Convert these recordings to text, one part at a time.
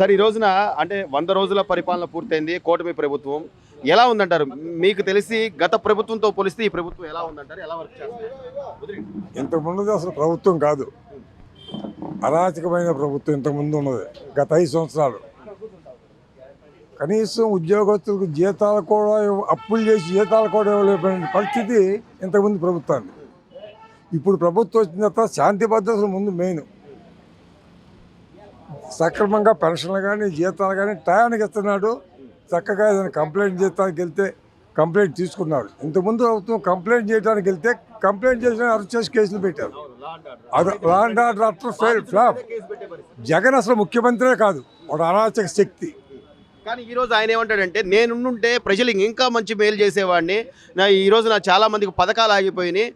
Sir ఈ రోజున అంటే 100 రోజుల పరిపాలన పూర్తయింది కూటమి ప్రభుత్వం. ఎలా ఉందంటారు? మీకు తెలిసి గత ప్రభుత్వంతో పోలిస్తే ఈ ప్రభుత్వం ఎలా ఉందంటారు? ఎలా వర్క్ చేస్తుంది? వదిలేయండి. ఇంతకుముందు అసలు ప్రభుత్వం కాదు, అరాచకమైన ప్రభుత్వం ఇంతకుముందు ఉన్నది. గత 5 సంవత్సరాలు కనీసం ఉద్యోగస్తులకు జీతాలు కూడా అప్పులు చేసి జీతాలు కూడా ఇవ్వలేకపోయిన పరిస్థితి ఇంతకుముందు ప్రభుత్వాన్ని. ఇప్పుడు ప్రభుత్వం వచ్చిన తర్వాత శాంతి భద్రతలు ముందు మెయిన్. సక్రమంగా పెన్షన్లు కానీ జీతాలు కానీ టయానికి ఇస్తున్నాడు. చక్కగా ఏదైనా కంప్లైంట్ చేయడానికి వెళ్తే కంప్లైంట్ తీసుకున్నాడు. ఇంతకుముందు ప్రభుత్వం కంప్లైంట్ చేయడానికి వెళ్తే కంప్లైంట్ చేసిన అరెస్ట్ చేసి కేసులు పెట్టారు. అది లా అండ్ ఆర్డర్ అట్లా ఫ్లాప్. జగన్ అసలు ముఖ్యమంత్రే కాదు, ఒక అరాచక శక్తి. కానీ ఈ రోజు ఆయన ఏమంటాడంటే నేనుంటే ప్రజలకు ఇంకా మంచి మేలు చేసేవాడిని. ఈ రోజు చాలా మందికి పథకాలు ఆగిపోయినాయి.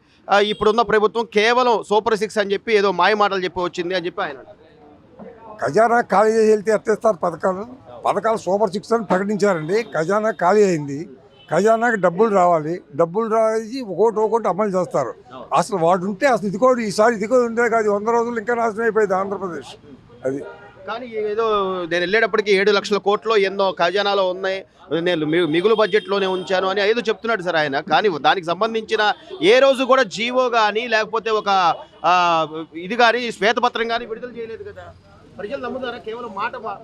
ఇప్పుడున్న ప్రభుత్వం కేవలం సూపర్ 6 అని చెప్పి ఏదో మాయ మాటలు చెప్పి వచ్చింది అని చెప్పి ఆయన అంటారు. ఖజానా ఖాళీ చేసి వెళ్తే ఎత్తేస్తారు పథకాలు సూపర్ 6 అని ప్రకటించారండి. ఖజానా ఖాళీ అయింది. ఖజానాకి డబ్బులు రావాలి. డబ్బులు రాసి ఒకటి అమలు చేస్తారు. అసలు వాడు ఉంటే అసలు ఇది కూడా ఈసారి ఇది కూడా ఉండే కాదు. 100 రోజులు ఇంకా నాశనం అయిపోయింది ఆంధ్రప్రదేశ్. అది కానీ ఏదో నేను వెళ్ళేటప్పటికి 7 లక్షల కోట్లు ఎన్నో ఖజానాలో ఉన్నాయి, నేను మిగులు బడ్జెట్లోనే ఉంచాను అని ఏదో చెప్తున్నాడు సార్ ఆయన. కానీ దానికి సంబంధించిన ఏ రోజు కూడా జీవో కానీ లేకపోతే ఒక ఇది కానీ శ్వేతపత్రం కానీ విడుదల చేయలేదు కదా. ప్రజలు నమ్ముతారా? కేవలం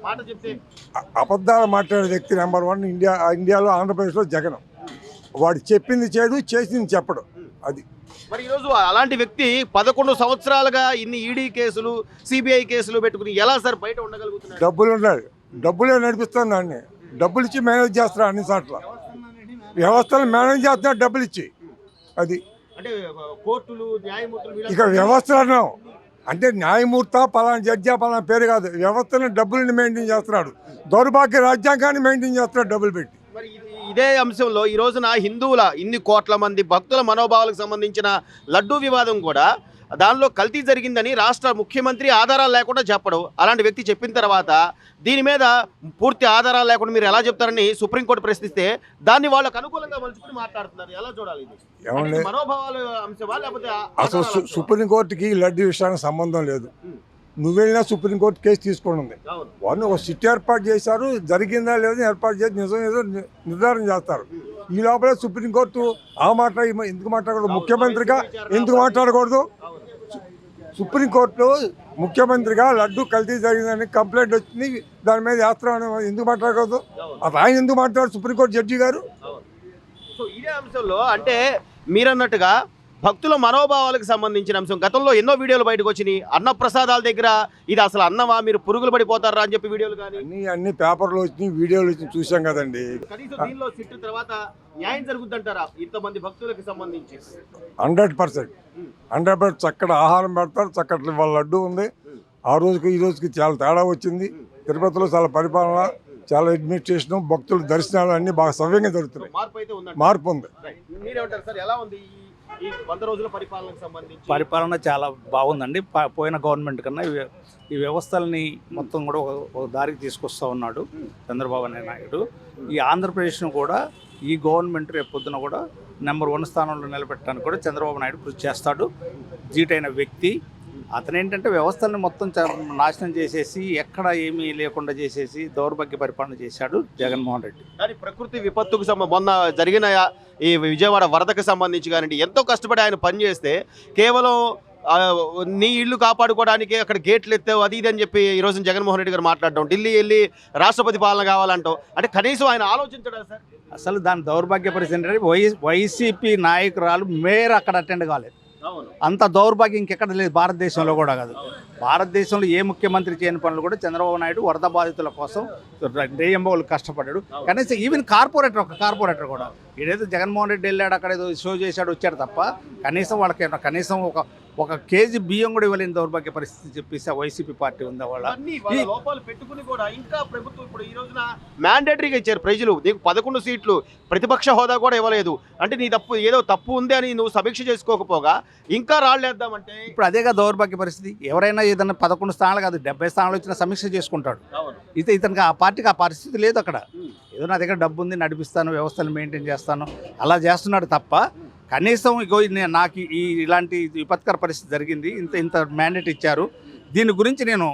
మాట చెప్తే. అబద్ధాలు మాట్లాడే వ్యక్తి నెంబర్ 1 ఇండియాలో ఆంధ్రప్రదేశ్లో జగన్. వాడు చెప్పింది చేయడు, చేసింది చెప్పడు. అది మరి ఈరోజు అలాంటి వ్యక్తి 11 సంవత్సరాలుగా ఇన్ని ఈడీ కేసులు సిబిఐ కేసులు పెట్టుకుని ఎలా సార్ బయట ఉండగలుగుతున్నారు? డబ్బులు ఉండాలి, డబ్బులే నడిపిస్తాను దాన్ని. డబ్బులు ఇచ్చి మేనేజ్ చేస్తారు అన్ని చోట్ల. వ్యవస్థను మేనేజ్ చేస్తున్నారు డబ్బులు ఇచ్చి. అది అంటే కోర్టులు న్యాయమూర్తులు ఇక్కడ వ్యవస్థలను అంటే న్యాయమూర్త పలానా జడ్జి పలానా పేరు కాదు, వ్యవస్థను డబ్బులను మెయింటైన్ చేస్తున్నాడు. దౌర్భాగ్య రాజ్యాంగాన్ని మెయింటైన్ చేస్తున్నాడు డబ్బులు పెట్టి. మరి ఇదే అంశంలో ఈ రోజున హిందువుల ఇన్ని కోట్ల మంది భక్తుల మనోభావాలకు సంబంధించిన లడ్డూ వివాదం కూడా దానిలో కల్తీ జరిగిందని రాష్ట్ర ముఖ్యమంత్రి ఆధారాలు లేకుండా చెప్పడం. అలాంటి వ్యక్తి చెప్పిన తర్వాత దీని మీద పూర్తి ఆధారాలు లేకుండా మీరు ఎలా చెప్తారని సుప్రీంకోర్టు ప్రశ్నిస్తే దాన్ని వాళ్ళకు అనుకూలంగా మలుచుకుని మాట్లాడుతున్నారు. ఎలా చూడాలి ఇది? ఏమండి, మనోభావాలు అంశమా లేకపోతే అసలు సుప్రీంకోర్టుకి లడ్డూ విషయానికి సంబంధం లేదు. నువ్వు వెళ్ళినా సుప్రీంకోర్టు కేసు తీసుకొని ఉంది. వాళ్ళు ఒక సిట్ ఏర్పాటు చేశారు, జరిగిందా లేదని ఏర్పాటు చేసి నిజం ఏదో నిర్ధారణ చేస్తారు. ఈ లోపల సుప్రీంకోర్టు ఆ మాట ఎందుకు మాట్లాడకూడదు? ముఖ్యమంత్రిగా ఎందుకు మాట్లాడకూడదు? సుప్రీంకోర్టు ముఖ్యమంత్రిగా లడ్డు కల్తీ జరిగిందని కంప్లైంట్ వచ్చింది, దాని మీద యాత్ర ఎందుకు మాట్లాడకూడదు? అది ఆయన ఎందుకు మాట్లాడారు సుప్రీంకోర్టు జడ్జి గారు? సో ఇదే అంశంలో అంటే మీరన్నట్టుగా భక్తుల మనోభావాలకు సంబంధించిన అంశం గతంలో ఎన్నో వీడియోలు బయటకు వచ్చినాయి. అన్నప్రసాదాల దగ్గర ఇది అసలు అన్నమా, మీరు పురుగులు పడిపోతారా అని చెప్పి వీడియోలు కానీ అన్ని పేపర్లు వచ్చినాయి, వీడియోలు వచ్చి చూసాం కదండి. కనీసం దీనిలో సిట్టు తర్వాత న్యాయం జరుగుతుందంటారా ఇంతమంది భక్తులకు సంబంధించి? 100% చక్కటి ఆహారం పెడతారు, చక్కటి వాళ్ళ లడ్డు ఉంది. ఆ రోజుకి ఈ రోజుకి చాలా తేడా వచ్చింది. తిరుపతిలో చాలా పరిపాలన, చాలా అడ్మినిస్ట్రేషన్, భక్తుల దర్శనాలు అన్ని బాగా సవ్యంగా జరుగుతున్నాయి. మార్పు ఉంది. మీరేమంటారు సార్, ఎలా ఉంది ఈ 100 రోజుల పరిపాలనకు సంబంధించి? పరిపాలన చాలా బాగుందండి. పోయిన గవర్నమెంట్ కన్నా ఈ వ్యవస్థల్ని మొత్తం కూడా ఒక దారికి తీసుకొస్తూ ఉన్నాడు చంద్రబాబు నాయుడు. ఈ ఆంధ్రప్రదేశ్ను కూడా ఈ గవర్నమెంట్ రేపు పొద్దున కూడా నెంబర్ 1 స్థానంలో నిలబెట్టడానికి కూడా చంద్రబాబు నాయుడు కృషి చేస్తాడు. ధీటైన వ్యక్తి అతను. ఏంటంటే వ్యవస్థల్ని మొత్తం నాశనం చేసేసి ఎక్కడ ఏమీ లేకుండా చేసేసి దౌర్భాగ్య పరిపాలన చేశాడు జగన్మోహన్ రెడ్డి. కానీ ప్రకృతి విపత్తుకు మొన్న జరిగిన ఈ విజయవాడ వరదకు సంబంధించి కానీ ఎంతో కష్టపడి ఆయన పనిచేస్తే కేవలం నీ ఇల్లు కాపాడుకోవడానికి అక్కడ గేట్లు ఎత్తావు అది ఇది అని చెప్పి ఈరోజు జగన్మోహన్ రెడ్డి గారు మాట్లాడటం, ఢిల్లీ వెళ్ళి రాష్ట్రపతి పాలన కావాలంటాం. అంటే కనీసం ఆయన ఆలోచించడా సార్? అసలు దాని దౌర్భాగ్య పరిస్థితి వైసీపీ నాయకురాలు మేయర్ అక్కడ అటెండ్ కాలేదు. అంత దౌర్భాగ్యం ఇంకెక్కడ లేదు, భారతదేశంలో కూడా కాదు. భారతదేశంలో ఏ ముఖ్యమంత్రి చేయని పనులు కూడా చంద్రబాబు నాయుడు వరద బాధితుల కోసం రేయంబోలు కష్టపడ్డాడు. కనీసం ఈవెన్ కార్పొరేటర్ కూడా ఏదైతే జగన్మోహన్ రెడ్డి వెళ్ళాడు, అక్కడ ఏదో షో చేశాడు వచ్చాడు తప్ప కనీసం వాళ్ళకి కనీసం ఒక కేజీ బియ్యం కూడా ఇవ్వలేని దౌర్భాగ్య పరిస్థితి చెప్పేసి వైసీపీ పార్టీ ఉంది. వాళ్ళ లోపాలు పెట్టుకుని కూడా ఇంకా ప్రభుత్వం ఇప్పుడు ఈ రోజున మ్యాండేటరీగా ఇచ్చారు ప్రజలు. నీకు 11 సీట్లు, ప్రతిపక్ష హోదా కూడా ఇవ్వలేదు. అంటే నీ తప్పు ఏదో తప్పు ఉంది అని నువ్వు సమీక్ష చేసుకోకపోగా ఇంకా రాళ్ళేద్దామంటే ఇప్పుడు అదేగా దౌర్భాగ్య పరిస్థితి. ఎవరైనా ఏదన్నా 11 స్థానాలు కాదు 70 స్థానాలు వచ్చిన సమీక్ష చేసుకుంటాడు. ఇతనికి ఆ పార్టీకి ఆ పరిస్థితి లేదు. అక్కడ ఏదో నా దగ్గర డబ్బు ఉంది, నడిపిస్తాను, వ్యవస్థను మెయింటైన్ చేస్తాను, అలా చేస్తున్నాడు తప్ప కనీసం నాకు ఇలాంటి విపత్కర పరిస్థితి జరిగింది, ఇంత మ్యాండేట్ ఇచ్చారు, దీని గురించి నేను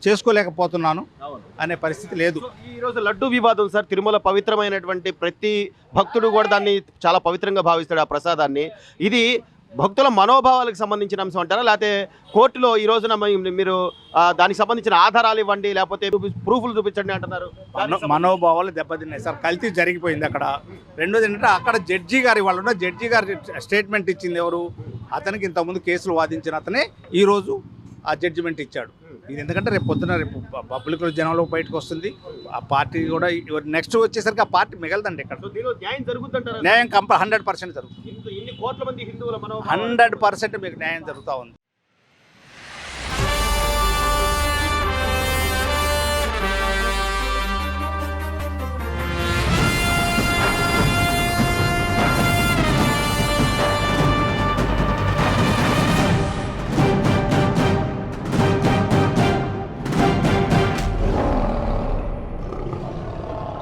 చేసుకోలేకపోతున్నాను అవును. అనే పరిస్థితి లేదు. సో ఈ రోజు లడ్డు వివాదం సార్, తిరుమల పవిత్రమైనటువంటి ప్రతి భక్తుడు కూడా దాన్ని చాలా పవిత్రంగా భావిస్తాడు ఆ ప్రసాదాన్ని. ఇది భక్తుల మనోభావాలకు సంబంధించిన అంశం అంటారా, లేకపోతే కోర్టులో ఈ రోజున మీరు దానికి సంబంధించిన ఆధారాలు ఇవ్వండి, లేకపోతే ప్రూఫ్లు చూపించండి అంటున్నారు? మనోభావాలు దెబ్బతిన్నాయి సార్. కల్తీ జరిగిపోయింది అక్కడ. రెండోది ఏంటంటే అక్కడ జడ్జి గారి వాళ్ళు ఉన్న జడ్జి గారి స్టేట్మెంట్ ఇచ్చింది ఎవరు? అతనికి ఇంతకుముందు కేసులు వాదించిన అతనే ఈరోజు ఆ జడ్జిమెంట్ ఇచ్చాడు. ఇది ఎందుకంటే రేపు పొద్దున రేపు పబ్లిక్లో జనంలో బయటకు వస్తుంది. ఆ పార్టీ కూడా నెక్స్ట్ వచ్చేసరికి ఆ పార్టీ మిగలదండి ఇక్కడ. సో దీనిలో న్యాయం జరుగుతుంటారా? న్యాయం 100% జరుగుతుంది. ఇన్ని కోట్ల మంది హిందువుల మనోభావాలు 100% మీకు న్యాయం జరుగుతూ ఉంది.